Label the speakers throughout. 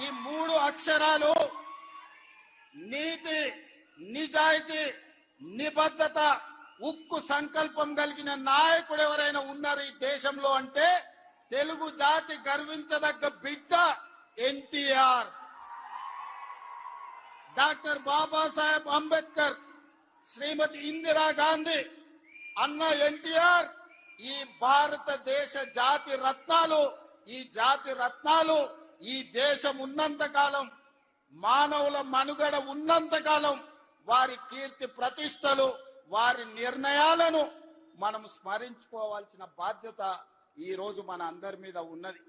Speaker 1: ఈ మూడు అక్షరాలు నీతి, నిజాయితీ, నిబద్ధత, ఉక్కు సంకల్పం కలిగిన నాయకుడు ఎవరైనా ఉన్నారు ఈ దేశంలో అంటే తెలుగు జాతి గర్వించదగ్గ బిడ్డ ఎన్టీఆర్. డాక్టర్ బాబాసాహెబ్ అంబేద్కర్, శ్రీమతి ఇందిరా గాంధీ, అన్న ఎన్టీఆర్ ఈ భారతదేశ జాతి రత్నాలు. ఈ జాతి రత్నాలు ఈ దేశం ఉన్నంత కాలం, మానవుల మనుగడ ఉన్నంత కాలం వారి కీర్తి ప్రతిష్టలు, వారి నిర్ణయాలను మనం స్మరించుకోవాల్సిన బాధ్యత ఈ రోజు మన అందరి మీద ఉన్నది.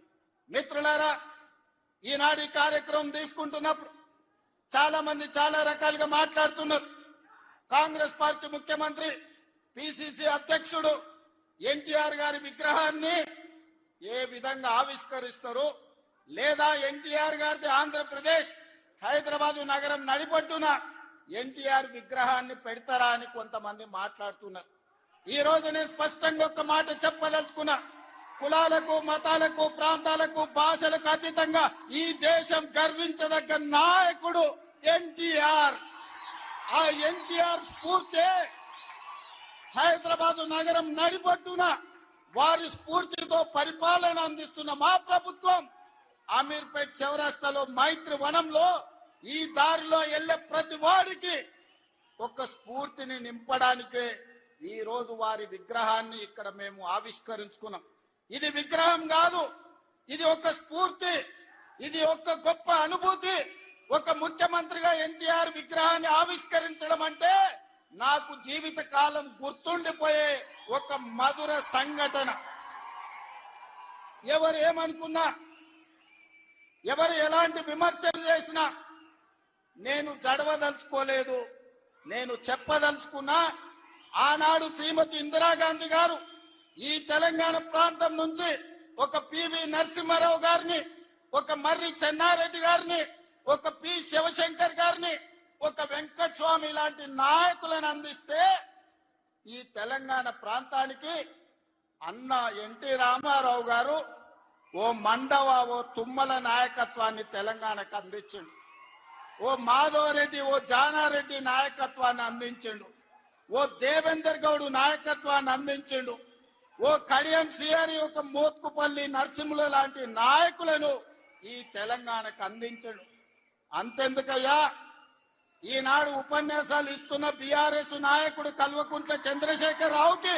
Speaker 1: మిత్రులారా, ఈనాడు ఈ కార్యక్రమం తీసుకుంటున్నప్పుడు చాలా మంది చాలా రకాలుగా మాట్లాడుతున్నారు. కాంగ్రెస్ పార్టీ ముఖ్యమంత్రి, పిసిసి అధ్యక్షుడు ఎన్టీఆర్ గారి విగ్రహాన్ని ఏ విధంగా ఆవిష్కరిస్తారు, లేదా ఎన్టీఆర్ గారిది ఆంధ్రప్రదేశ్ హైదరాబాదు నగరం నడిపొట్టున ఎన్టీఆర్ విగ్రహాన్ని పెడతారా అని కొంతమంది మాట్లాడుతున్నారు. ఈ రోజు నేను స్పష్టంగా ఒక మాట చెప్పదలుచుకున్నా. కులాలకు, మతాలకు, ప్రాంతాలకు, భాషలకు అతీతంగా ఈ దేశం గర్వించదగ్గ నాయకుడు ఎన్టీఆర్. ఆ ఎన్టీఆర్ స్ఫూర్తి హైదరాబాదు నగరం నడిపొట్టున వారి స్ఫూర్తితో పరిపాలన అందిస్తున్న మా ప్రభుత్వం అమీర్పేట్ చౌరస్తాలో మైత్రి వనంలో ఈ దారిలో వెళ్లే ప్రతి వాడికి ఒక స్ఫూర్తిని నింపడానికే ఈ రోజు వారి విగ్రహాన్ని ఇక్కడ మేము ఆవిష్కరించుకున్నాం. ఇది విగ్రహం కాదు, ఇది ఒక స్ఫూర్తి, ఇది ఒక గొప్ప అనుభూతి. ఒక ముఖ్యమంత్రిగా ఎన్టీఆర్ విగ్రహాన్ని ఆవిష్కరించడం అంటే నాకు జీవిత కాలం గుర్తుండిపోయే ఒక మధుర సంఘటన. ఎవరు ఏమనుకున్నా, ఎవరు ఎలాంటి విమర్శలు చేసినా నేను జడవదలుచుకోలేదు. నేను చెప్పదలుచుకున్నా, ఆనాడు శ్రీమతి ఇందిరాగాంధీ గారు ఈ తెలంగాణ ప్రాంతం నుంచి ఒక పివి నరసింహారావు గారిని, ఒక మర్రి చెన్నారెడ్డి గారిని, ఒక పి శివశంకర్ గారిని, ఒక వెంకటస్వామి లాంటి నాయకులను అందిస్తే ఈ తెలంగాణ ప్రాంతానికి అన్న ఎన్టీ రామారావు గారు ఓ మండవ, ఓ తుమ్మల నాయకత్వాన్ని తెలంగాణకు అందించిండు. ఓ మాధవరెడ్డి, ఓ జానారెడ్డి నాయకత్వాన్ని అందించిండు. ఓ దేవేందర్ గౌడ్ నాయకత్వాన్ని అందించిండు. ఓ కడియం శ్రీహరి, ఒక మోత్కుపల్లి నరసింహుల లాంటి నాయకులను ఈ తెలంగాణకు అందించాడు. అంతెందుకయ్యా, ఈనాడు ఉపన్యాసాలు ఇస్తున్న బీఆర్ఎస్ నాయకుడు కల్వకుంట్ల చంద్రశేఖర్ రావుకి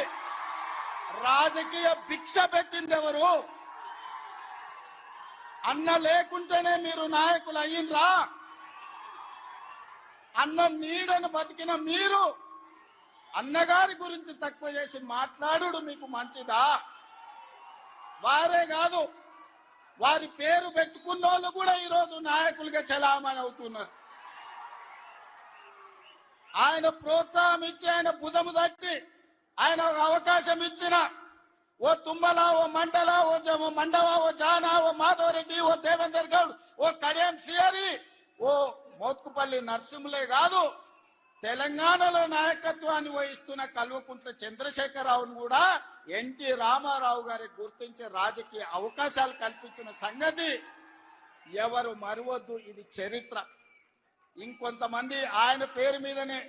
Speaker 1: రాజకీయ భిక్ష పెట్టింది ఎవరు? అన్న లేకుంటేనే మీరు నాయకులు అయ్యిండ్రా? అన్న నీడను బతికిన మీరు అన్నగారి గురించి తక్కువ చేసి మాట్లాడు మీకు మంచిదా? వారే కాదు, వారి పేరు పెట్టుకున్న వాళ్ళు కూడా ఈరోజు నాయకులుగా చలామణి అవుతున్నారు. ఆయన ప్రోత్సాహం ఇచ్చి, ఆయన భుజము తట్టి, ఆయన అవకాశం ఇచ్చిన ఓ తుమ్మల, ఓ మండల, ఓ మండవ, ఓ జానా, ఓ మాధవరెడ్డి, ఓ దేవేందర్ గౌడ్, ఓ కడియం శ్రీహరి, ఓ మోత్కుపల్లి నరసింహులే కాదు, తెలంగాణలో నాయకత్వాన్ని వహిస్తున్న కల్వకుంట్ల చంద్రశేఖరరావును కూడా ఎన్టీ రామారావు గారికి గుర్తించే రాజకీయ అవకాశాలు కల్పించిన సంగతి ఎవరు మరవద్దు. ఇది చరిత్ర. ఇంకొంతమంది ఆయన పేరు మీదనే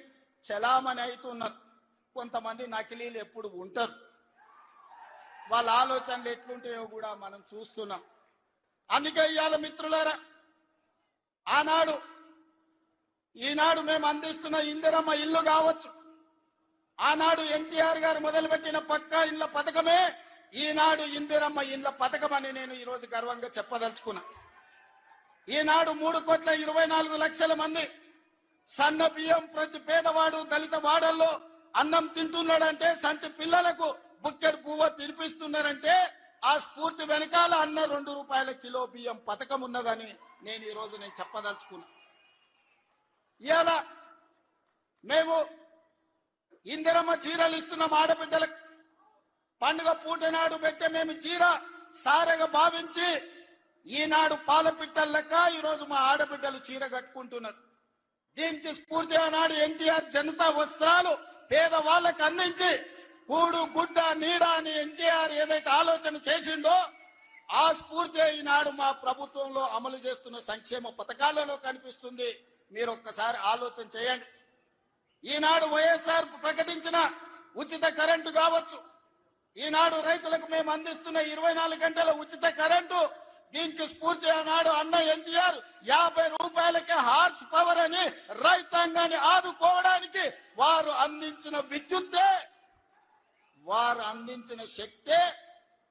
Speaker 1: చలామణి అవుతున్నారు. కొంతమంది నకిలీలు ఎప్పుడు ఉంటారు. వాళ్ళ ఆలోచనలు ఎట్లుంటాయో కూడా మనం చూస్తున్నాం. అందుకే ఇవాళ మిత్రులారా, ఈనాడు మేము అందిస్తున్న ఇందిరమ్మ ఇల్లు కావచ్చు, ఆనాడు ఎన్టీఆర్ గారు మొదలుపెట్టిన పక్కా ఇళ్ల పథకమే ఈనాడు ఇందిరమ్మ ఇళ్ల పథకం అని నేను ఈరోజు గర్వంగా చెప్పదలుచుకున్నా. ఈనాడు 3,24,00,000 మంది సన్న బియ్యం ప్రతి పేదవాడు దళిత వాడల్లో అన్నం తింటున్నాడంటే, సంటి పిల్లలకు బుక్కెడు పువ్వు తినిపిస్తున్నారంటే ఆ స్ఫూర్తి వెనకాల అన్న 2 రూపాయల కిలో బియ్యం పథకం ఉన్నదని నేను ఈరోజు చెప్పదలుచుకున్నా. ఇవాళ మేము ఇందిరమ్మ చీరలు ఇస్తున్నాం ఆడబిడ్డలకు. పండుగ పూట నాడు పెట్టే మేము చీర సారగా భావించి ఈనాడు పాలపిట్టల లెక్క ఈరోజు మా ఆడబిడ్డలు చీర కట్టుకుంటున్నారు. దీనికి స్ఫూర్తి ఆనాడు ఎన్టీఆర్ జనతా వస్త్రాలు పేదవాళ్లకు అందించి కూడు గుడ్డ నీడ అని ఎన్టీఆర్ ఏదైతే ఆలోచన చేసిండో ఆ స్ఫూర్తి ఈనాడు మా ప్రభుత్వంలో అమలు చేస్తున్న సంక్షేమ పథకాలలో కనిపిస్తుంది. మీరు ఒక్కసారి ఆలోచన చేయండి. ఈనాడు వైఎస్ఆర్ ప్రకటించిన ఉచిత కరెంటు కావచ్చు, ఈనాడు రైతులకు మేము అందిస్తున్న 24 గంటల ఉచిత కరెంటు, దీనికి స్ఫూర్తి ఆనాడు అన్న ఎన్టీఆర్ 50 రూపాయలకే హార్స్ పవర్ అని రైతాంగాన్ని ఆదుకోవడానికి వారు అందించిన విద్యుత్తే, వారు అందించిన శక్తే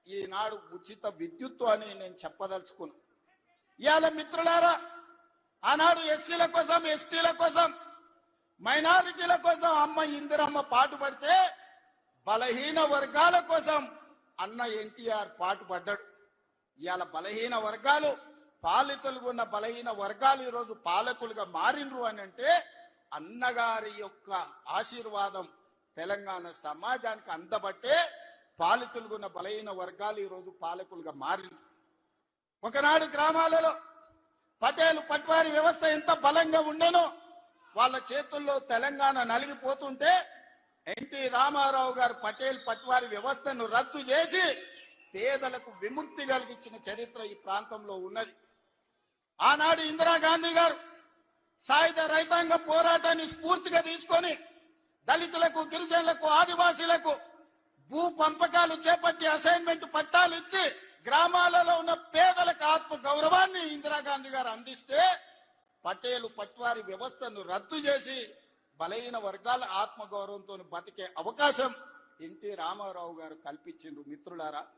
Speaker 1: ఈనాడు ఉచిత విద్యుత్తు అని నేను చెప్పదలుచుకున్నా. ఇవాళ మిత్రులారా, ఆనాడు ఎస్సీల కోసం, ఎస్టీల కోసం, మైనారిటీల కోసం అమ్మ ఇందిరమ్మ పాటుపడితే బలహీన వర్గాల కోసం అన్న ఎన్టీఆర్ పాటుపడ్డాడు. ఇవాళ బలహీన వర్గాలు, పాలితులుగా ఉన్న బలహీన వర్గాలు ఈరోజు పాలకులుగా మారినరు అని అంటే అన్నగారి యొక్క ఆశీర్వాదం తెలంగాణ సమాజానికి అందబట్టే పాలితులుగా ఉన్న బలహీన వర్గాలు ఈరోజు పాలకులుగా మారినరు. ఒకనాడు గ్రామాలలో పటేల్ పట్వారీ వ్యవస్థ ఎంత బలంగా ఉండేనో, వాళ్ళ చేతుల్లో తెలంగాణ నలిగిపోతుంటే ఎన్టీ రామారావు గారు పటేల్ పట్వారీ వ్యవస్థను రద్దు చేసి పేదలకు విముక్తి కలిగించిన చరిత్ర ఈ ప్రాంతంలో ఉన్నది. ఆనాడు ఇందిరాగాంధీ గారు సాయుధ రైతాంగ పోరాటాన్ని స్ఫూర్తిగా తీసుకొని దళితులకు, గిరిజనులకు, ఆదివాసీలకు భూ పంపకాలు చేపట్టి అసైన్మెంట్ పట్టాలు ఇచ్చి గ్రామాలలో ఉన్న పేదలకు ఆత్మ గౌరవాన్ని ఇందిరాగాంధీ గారు అందిస్తే పటేలు పట్వారీ వ్యవస్థను రద్దు చేసి బలహీన వర్గాల ఆత్మగౌరవంతో బతికే అవకాశం ఎన్టీ రామారావు గారు కల్పించిండ్రు. మిత్రులారా,